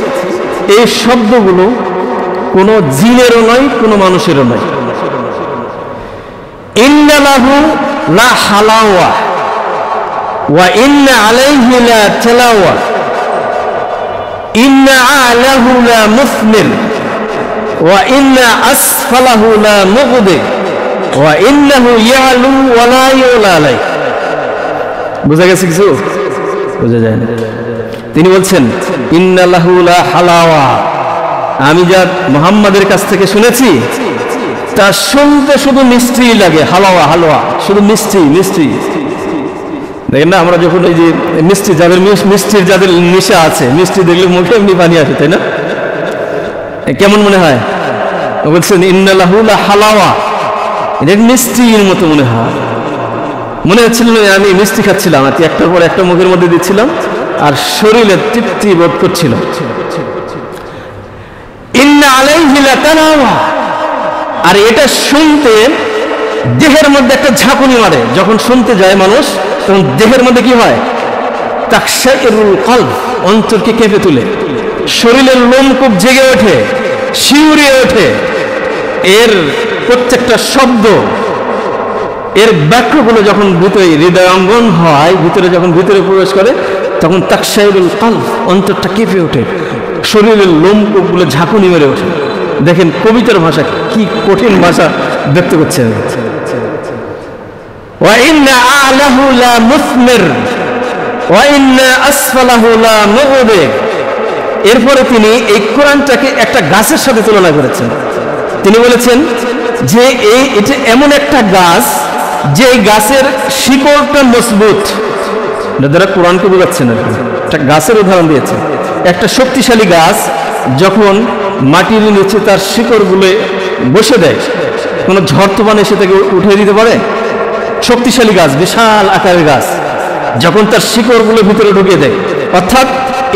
এই শব্দগুলো কোনো জিনেরও নয়, কোনো মানুষেরও নয়। ইন্না লাহু লা হালাওয়া ওয়া ইন্না আলাইহি লা তালাওয়া। ইন্না আলাহু লা মুসমির ওয়া ইন্না আসফালাহু লা মুগদি ওয়া ইন্নাহু ইয়ালু ওয়া লা ইউলা আলাই। বুঝা গেছে কিছু? বোঝা যায় না। তিনি বলছেন ইন্না লাহু লা হালাওয়া, আমি যা মুহাম্মাদের কাছ থেকে শুনেছি তা শুনতে শুধু মিষ্টি লাগে। হালাওয়া, হালুয়া, শুধু মিষ্টি মিষ্টি। দেখেন না, আমরা যখন এই যে মিষ্টি, যাদের মিষ্টির যাদের নেশা আছে, মিষ্টি দেখলে মুখে এমনি পানি আসে, তাই না? কেমন মনে হয়? বলছেন ইন্না লাহু লা হালাওয়া, এটা মিষ্টির মতো মনে হয়। মনে হচ্ছিল আমি মিষ্টি খাচ্ছিলাম, আর একটার পর একটা মুখের মধ্যে দিচ্ছিলাম আর শরীরে তৃপ্তি বোধ করছিল। ইন্না আলাইহি লাতানাওয়া, আর এটা শুনতে দেহের মধ্যে একটা ঝাঁকুনি মারে। যখন শুনতে যায় মানুষ তখন দেহের মধ্যে কি হয়? তাকশাইরুল কলব, অন্তরকে কেঁপে তুলে, শরীরের লোমকূপ জেগে ওঠে, শিউরে ওঠে। এর প্রত্যেকটা শব্দ, এর বাক্যগুলো যখন ভিতরে হৃদয়ঙ্গন হয়, যখন ভিতরে প্রবেশ করে, তখন তাকশাইরুল কলব, অন্তরটা কেঁপে ওঠে, শরীরের লোমকূপগুলো ঝাঁকুনি মেরে ওঠে। দেখেন কবিতার ভাষা কি কঠিন ভাষা ব্যক্ত করছে। ওয়া ইন্না আলাহু লা মুসমির ওয়া ইন্না আসফালাহু লা মুগদি। এরপরে তিনি এই কোরআনটাকে একটা গাছের সাথে তুলনা করেছেন। তিনি বলেছেন যে এটা এমন একটা গাছ যে গাছের শিকড়টা মজবুত। যারা কোরআনকে বোঝাচ্ছেন আর কি, একটা গাছের উদাহরণ দিয়েছে। একটা শক্তিশালী গাছ যখন মাটির নিচে তার শিকড়গুলো বসে দেয়, কোনো ঝড় তুফান এসে তাকে উঠিয়ে দিতে পারে? শক্তিশালী গাছ, বিশাল আকারের গাছ, যখন তার শিকড়গুলো ভিতরে ঢুকিয়ে দেয়, অর্থাৎ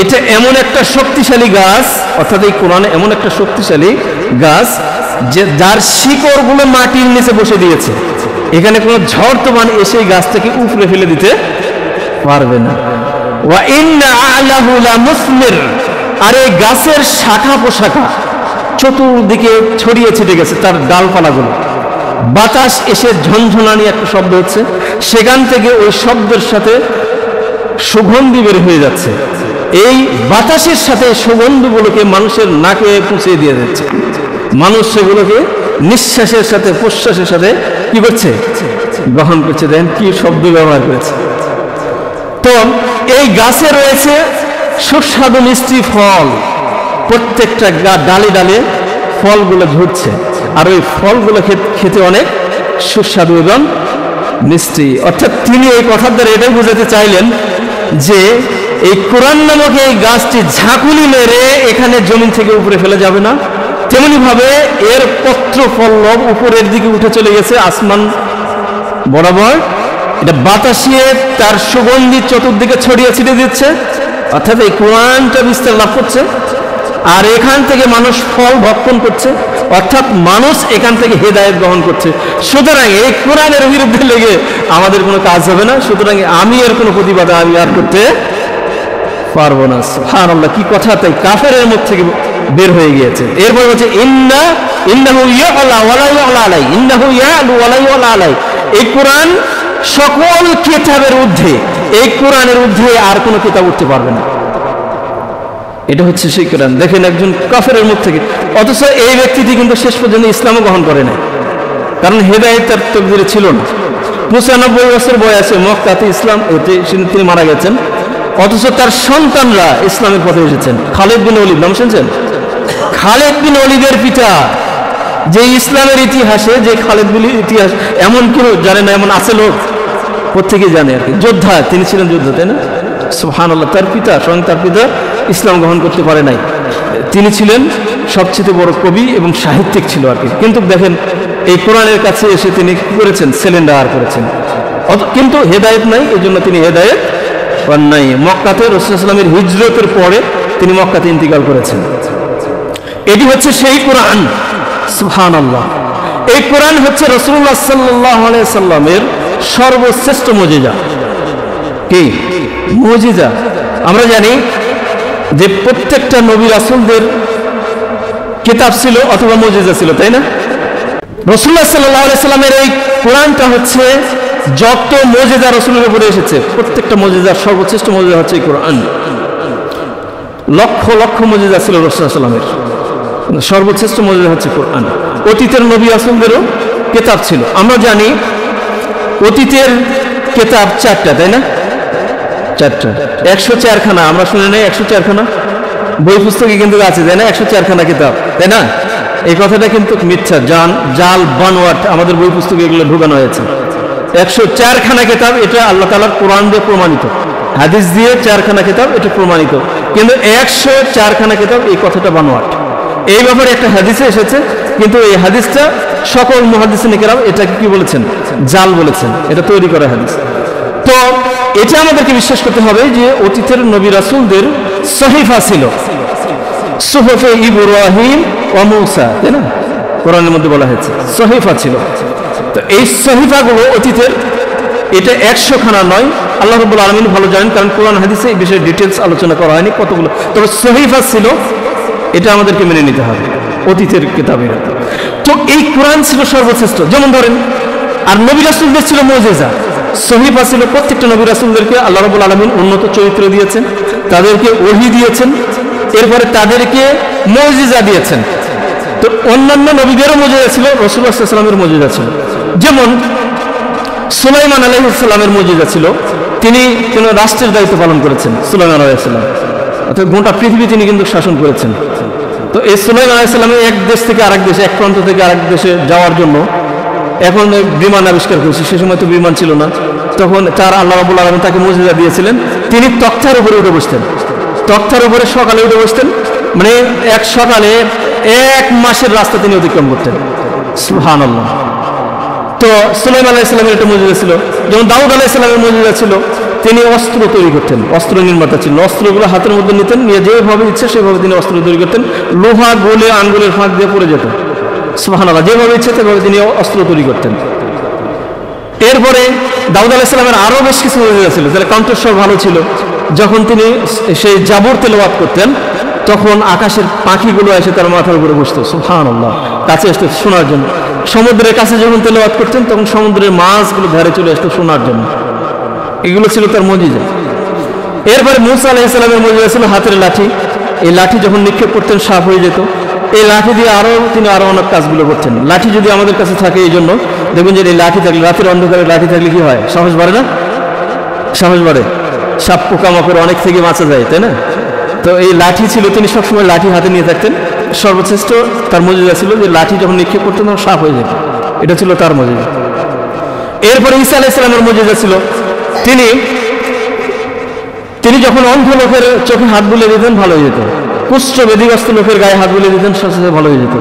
এটা এমন একটা শক্তিশালী গাছ, অর্থাৎ এই কোরআন এমন একটা শক্তিশালী গাছ যে যার শিকড়গুলো মাটির নিচে বসে দিয়েছে। এখানে কোনো ঝড় তুফান এসে এই গাছটাকে উপড়ে ফেলে দিতে পারবে না। ওয়া ইন্না আলাহু লা মুসমির, আর এই গাছের শাখা পোশাখা চতুর্দিকে ছড়িয়ে ছিটে গেছে, তার ডালপালাগুলো। বাতাস এসে ঝনঝনানি একটা শব্দ হচ্ছে, সেখান থেকে ওই শব্দের সাথে সুগন্ধি বের হয়ে যাচ্ছে। এই বাতাসের সাথে সুগন্ধগুলোকে মানুষের নাকে পৌঁছে দিয়ে যাচ্ছে। মানুষ সেগুলোকে নিঃশ্বাসের সাথে প্রশ্বাসের সাথে কি করছে? গ্রহণ করছে। দেখেন কি শব্দ ব্যবহার করেছে। তো এই গাছে রয়েছে সুস্বাদু মিষ্টি ফল, প্রত্যেকটা ডালে ডালে ফলগুলো ঝরছে, আর ওই ফলগুলো খেতে অনেক সুস্বাদু এবং মিষ্টি। অর্থাৎ তিনি এই কথার দ্বারা এটাই বোঝাতে চাইলেন যে এই কোরআন নামক এই গাছটি ঝাঁকুনি মেরে এখানে জমিন থেকে উপরে ফেলে যাবে না, তেমনি ভাবে এর পত্র পল্লব উপরের দিকে উঠে চলে গেছে আসমান বরাবর। এটা বাতাসে তার সুগন্ধি চতুর্দিকে ছড়িয়ে ছিটিয়ে দিচ্ছে, অর্থাৎ এই কোরআনটা বিস্তার লাভ করছে, আর এখান থেকে মানুষ ফল ভক্ষণ করছে, অর্থাৎ মানুষ এখান থেকে হেদায়েত গ্রহণ করছে। সুতরাং এই কোরআনের বিরুদ্ধে লেগে আমাদের কোনো কাজ হবে না। সুতরাং আমি এর কোনো প্রতিবাদ আমি আর করতে পারবো না। সুবহানাল্লাহ, কি কথা! তাই কাফেরের মুখ থেকে বের হয়ে গিয়েছে। এরপর হচ্ছে ইন্নাহু ইয়ালা ওয়ালা ইয়ালা আলাই, ইন্নাহু ইয়ালু ওয়ালা ইয়ালা আলাই। এই কোরআন সকল কিতাবের ঊর্ধ্বে, এই কোরআনের ঊর্ধ্বে আর কোনো কিতাব উঠতে পারবে না। এটা হচ্ছে সেই কোরআন। দেখেন একজন কাফেরের মুখ থেকে, অথচ এই ব্যক্তিটি কিন্তু শেষ পর্যন্ত ইসলামও গ্রহণ করে না, কারণ হেদায়েত তার তকদিরে ছিল না। 95 বছর বয়সে মক্কাতে ইসলাম তিনি মারা গেছেন, অথচ তার সন্তানরা ইসলামের পথে এসেছেন। খালিদ বিন ওলীদ নাম শুনছেন? খালিদ বিন ওলীদের পিতা, যে ইসলামের ইতিহাসে, যে খালিদ বিন ইতিহাস এমন কেউ জানে না, এমন আছে লোক, প্রত্যেকেই জানে আর কি। যোদ্ধা, তিনি ছিলেন যোদ্ধা, তাই না? সুবহানাল্লাহ, তার পিতা, স্বয়ং তার পিতা ইসলাম গ্রহণ করতে পারে নাই। তিনি ছিলেন সবচেয়ে বড় কবি এবং সাহিত্যিক ছিল আর কি। কিন্তু দেখেন এই কোরআনের কাছে এসে তিনি কি করেছেন? সিলিন্ডার করেছেন, কিন্তু হেদায়েত নাই। এই জন্য তিনি হেদায়েত পান নাই। মক্কাতে রাসূলুল্লাহ সাল্লাল্লাহু আলাইহি ওয়াসাল্লামের হিজরতের পরে তিনি মক্কাতে ইন্তিকাল করেছেন। এটি হচ্ছে সেই কোরআন। সুবহানাল্লাহ, এই কোরআন হচ্ছে রাসূলুল্লাহ সাল্লাল্লাহু আলাইহি ওয়াসাল্লামের সর্বশ্রেষ্ঠ মুজিজা। কি মুজিজা? আমরা জানি যে প্রত্যেকটা নবী রাসূলদের কিতাব ছিল অথবা মুজিজা ছিল, তাই না? রাসূলুল্লাহ সাল্লাল্লাহু আলাইহি ওয়াসাল্লামের এই কোরআনটা হচ্ছে যত মুজিজা রাসূলের উপরে এসেছে, প্রত্যেকটা মুজিজার সর্বশ্রেষ্ঠ মুজিজা হচ্ছে এই কোরআন। লক্ষ লক্ষ মুজিজা ছিল রাসূলুল্লাহ সাল্লাল্লাহু আলাইহি ওয়াসাল্লামের, সর্বশ্রেষ্ঠ মুজিজা হচ্ছে কোরআন। অতীতের নবী রাসূলদেরও কিতাব ছিল। আমরা জানি অতীতের কিতাব 4টা, তাই না? 4টা, 104খানা। আমরা শুনে নেই 104খানা বই পুস্তকে কিন্তু আছে, তাই না? 104খানা কিতাব, তাই না? এই কথাটা কিন্তু মিথ্যা, জাল বানোয়াট আমাদের বই পুস্তকে এগুলো ঢোকানো হয়েছে। 104খানা কিতাব এটা আল্লাহ তাআলার কোরআন দিয়ে প্রমাণিত, হাদিস দিয়ে 4খানা কিতাব এটা প্রমাণিত, কিন্তু 104খানা কিতাব এই কথাটা বানোয়াট। এই ব্যাপারে একটা হাদিসে এসেছে, কিন্তু এই হাদিসটা সকল মুহাদ্দিসিন কিরাম এটাকে কি বলেছেন? জাল বলেছেন, এটা তৈরি করা হাদিস। তো এটা আমাদেরকে বিশ্বাস করতে হবে যে অতীতের নবী রাসূলদের সহিফা ছিল, সুহুফে ইব্রাহিম ওয়া মূসা, তাই না? কোরআনের মধ্যে বলা হয়েছে সহিফা ছিল। তো এই সহিফাগুলো অতীতের, এটা 100খানা নয়, আল্লাহ রাব্বুল আলামিন ভালো জানেন, কারণ কোরআন হাদিসে এই বিষয়ে ডিটেলস আলোচনা করা হয়নি কতগুলো, তবে সহিফা ছিল, এটা আমাদেরকে মেনে নিতে হবে অতীতের কিতাবের। তো এই কোরআন ছিল সর্বশ্রেষ্ঠ, যেমন ধরেন, আর নবী রাসূলদের ছিল মুজিজা। সহিফা ছিল, প্রত্যেকটা নবী রাসূলদেরকে আল্লাহ রাব্বুল আলামিন উন্নত চরিত্র দিয়েছেন, তাদেরকে ওহী দিয়েছেন, এরপরে তাদেরকে মুজিজা দিয়েছেন। তো অন্যান্য নবীদেরও মুজিজা ছিল, রাসূলুল্লাহ সাল্লাল্লাহু আলাইহি ওয়াসাল্লামের মুজিজা ছিল। যেমন সুলাইমান আলাইহিস সালামের মুজিজা ছিল, তিনি কোন রাষ্ট্রের দায়িত্ব পালন করেছেন। সুলাইমান আলাইহিস সালাম অর্থাৎ গোটা পৃথিবী তিনি কিন্তু শাসন করেছেন। তো এই সুলাইমান আলাইহিস সালামের এক দেশ থেকে আরেক দেশে, এক প্রান্ত থেকে আরেক দেশে যাওয়ার জন্য এখন বিমান আবিষ্কার করেছে, সে সময় তো বিমান ছিল না, তখন তার আল্লাহ রাব্বুল আলামিন তাকে মুজিজা দিয়েছিলেন, তিনি তক্তার উপরে উঠে বসতেন, তক্তার উপরে সকালে উঠে বসতেন, মানে এক সকালে 1 মাসের রাস্তা তিনি অতিক্রম করতেন। সুবহানাল্লাহ। তো সুলাইমান আলাইহিস সালামের একটা মুজিজা ছিল। যেমন দাউদ আলাইহিস সালামের মুজিজা ছিল, তিনি অস্ত্র তৈরি করতেন, অস্ত্র নির্মাতা ছিলেন, অস্ত্রগুলো হাতের মধ্যে নিতেন, নিয়ে যেভাবে ইচ্ছে সেভাবে তিনি অস্ত্র তৈরি করতেন, লোহা গলে আঙ্গুলের ফাঁক দিয়ে পড়ে যেত। সুবহানাল্লাহ, যেভাবে ইচ্ছে সেভাবে তিনি অস্ত্র তৈরি করতেন। এরপরে দাউদ আলাইহিস সালামের আরো বেশ কিছু মুজিজা ছিল, তাহলে কণ্ঠস্বর ভালো ছিল। যখন তিনি সেই জাবুর তেলাওয়াত করতেন, তখন আকাশের পাখিগুলো এসে তার মাথার উপরে বসতো, সুবহানাল্লাহ, কাছে আসতো শোনার জন্য। সমুদ্রের কাছে যখন তেলাওয়াত করতেন, তখন সমুদ্রের মাছগুলো ধারে চলে আসতো শোনার জন্য। এগুলো ছিল তার মুজিজা। এরপরে মূসা আলাইহিস সালামের মুজিজা ছিল হাতের লাঠি। এই লাঠি যখন নিক্ষেপ করতেন সাফ হয়ে যেত। এই লাঠি দিয়ে তিনি আরো অনেক কাজগুলো করতেন। লাঠি যদি আমাদের কাছে থাকে, এই জন্য দেখুন যে এই লাঠি থাকলে, রাতের অন্ধকারে লাঠি থাকলে কি হয়? সাহস বাড়ে না? সাহস বাড়ে, সাপ পোকামাকড় অনেক থেকে বাঁচা যায়, তাই না? তো এই লাঠি ছিল, তিনি সবসময় লাঠি হাতে নিয়ে থাকতেন। সর্বশ্রেষ্ঠ তার মুজিজা ছিল যে লাঠি যখন নিক্ষেপ করতেন তখন সাফ হয়ে যেত, এটা ছিল তার মুজিজা। এরপরে ঈসা আলাইহিস সালামের মুজিজা ছিল, তিনি যখন অন্ধ লোকের চোখে হাত বুলিয়ে দিতেন ভালো হয়ে যেত, কুষ্ঠ বেদিগ্রস্ত লোকের গায়ে হাত বুলিয়ে দিতেন সাথে সাথে ভালো হয়ে যেত।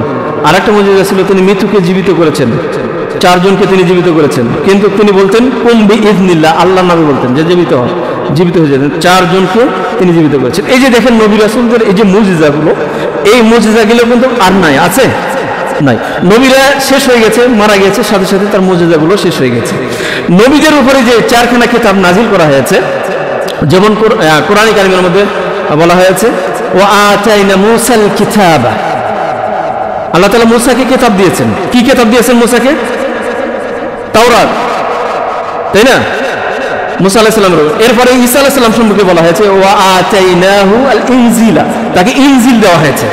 আর একটা মুজিজা ছিল, তিনি মৃত্যুকে জীবিত করেছেন, 4 জনকে তিনি জীবিত করেছেন, কিন্তু তিনি বলতেন কুম বিইذনিল্লাহ, আল্লাহর নামে বলতেন যে জীবিত হয়ে যেতেন। 4 জনকে তিনি জীবিত করেছেন। এই যে দেখেন নবী রাসূলদের এই যে মুজিজাগুলো, এই মুজিজাগুলো কিন্তু আর নাই, আছে নাই। নবীরা শেষ হয়ে গেছে, মারা গেছে, সাথে সাথে তার মুজিজাগুলো শেষ হয়ে গেছে। নবীদের উপরে যে 4খানা কিতাব নাজিল করা হয়েছে, যেমন কোরআন কারীমের মধ্যে বলা হয়েছে ওয়া আতাইনা মূসাল কিতাবা, আল্লাহ তাআলা মূসাকে কিতাব দিয়েছেন। কি কিতাব দিয়েছেন মূসাকে? তাওরাত, তাই না? মূসা আলাইহিস সালামের। এরপরে ঈসা আলাইহিস সালাম সম্পর্কে বলা হয়েছে ওয়া আতাইনাহু আল ইনজিলা, তাকে ইনজিল দেওয়া হয়েছে।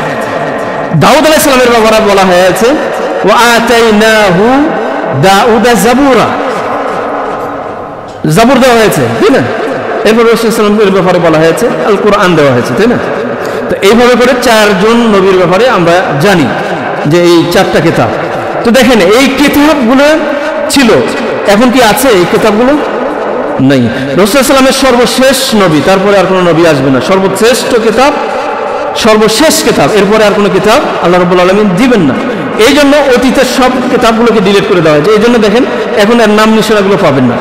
দাউদ আলাইহিস সালামের ব্যাপারে বলা হয়েছে ওয়া আতাইনাহু দাউদা জাবুরা, জাবুর দেওয়া হয়েছে, তাই না? এরপর রাসূল সাল্লাল্লাহু আলাইহি ওয়াসাল্লামের ব্যাপারে বলা হয়েছে আল কোরআন দেওয়া হয়েছে, তাই না? তো এইভাবে করে 4 জন নবীর ব্যাপারে আমরা জানি যে এই 4টা কিতাব। তো দেখেন এই কিতাবগুলো ছিল, এখন কি আছে এই কিতাবগুলো? নেই। রাসূল সাল্লাল্লাহু আলাইহি ওয়াসাল্লামের সর্বশেষ নবী, তারপরে আর কোনো নবী আসবে না, সর্বশ্রেষ্ঠ কিতাব, সর্বশেষ কিতাব, এরপরে আর কোনো কিতাব আল্লাহ রাব্বুল আলামিন দিবেন না। এই জন্য অতীতের সব কিতাবগুলোকে ডিলিট করে দেওয়া হয়েছে। এই জন্য দেখেন এখন আর নাম নিশানাগুলো পাবেন না,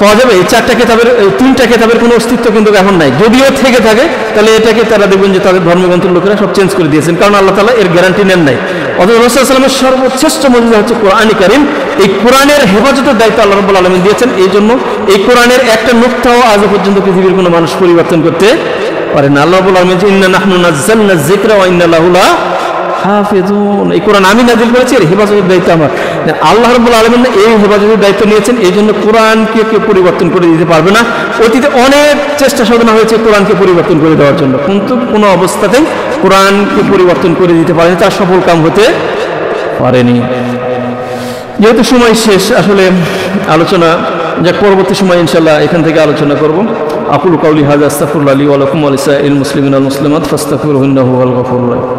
পাওয়া যাবে। এই 4টা কিতাবের, এই 3টা কিতাবের কোনো অস্তিত্ব কিন্তু এখন নাই। যদিও থেকে থাকে তাহলে এটাকে তারা দেখবেন যে তাদের ধর্মগ্রন্থের লোকেরা সব চেঞ্জ করে দিয়েছেন, কারণ আল্লাহ তাআলা এর গ্যারান্টি নেন নাই। অথচ রাসূল সাল্লাল্লাহু আলাইহি ওয়াসাল্লামের সর্বশ্রেষ্ঠ মুজিজা হচ্ছে কোরআন কারীম। এই কোরআনের হেফাজতের দায়িত্ব আল্লাহ রাব্বুল আলামিন দিয়েছেন। এই জন্য এই কোরআনের একটা নুক্তাও আজ পর্যন্ত পৃথিবীর কোনো মানুষ পরিবর্তন করতে পারে না। আল্লাহ রাব্বুল আলামিন ইন্না নাহনু নাযালনা যিকরা ওয়া ইন্না লাহু হাফিজুন, এই কোরআন আমি নাযিল করেছি, এর হেফাজতের দায়িত্ব আমার। আল্লাহ রাব্বুল আলামিন এই হেফাজতের দায়িত্ব নিয়েছেন, এই জন্য কোরআনকে কেউ পরিবর্তন করে দিতে পারবে না। অতীতে অনেক চেষ্টা সাধনা হয়েছে কোরআনকে পরিবর্তন করে দেওয়ার জন্য, কিন্তু কোনো অবস্থাতেই কোরআনকে পরিবর্তন করে দিতে পারেনি, তার সফল কাম হতে পারেনি। যেহেতু সময় শেষ, আসলে আলোচনা যা পরবর্তী সময় ইনশাআল্লাহ এখান থেকে আলোচনা করব। আকুলু কাউলি হাযা আস্তাগফিরুল্লাহ লি ওয়া লাকুম ওয়া লিসাইরিল মুসলিমিনা ওয়াল মুসলিমাত ফাস্তাগফিরুহু ইন্নাহু হুয়াল গফুরুর রাহিম।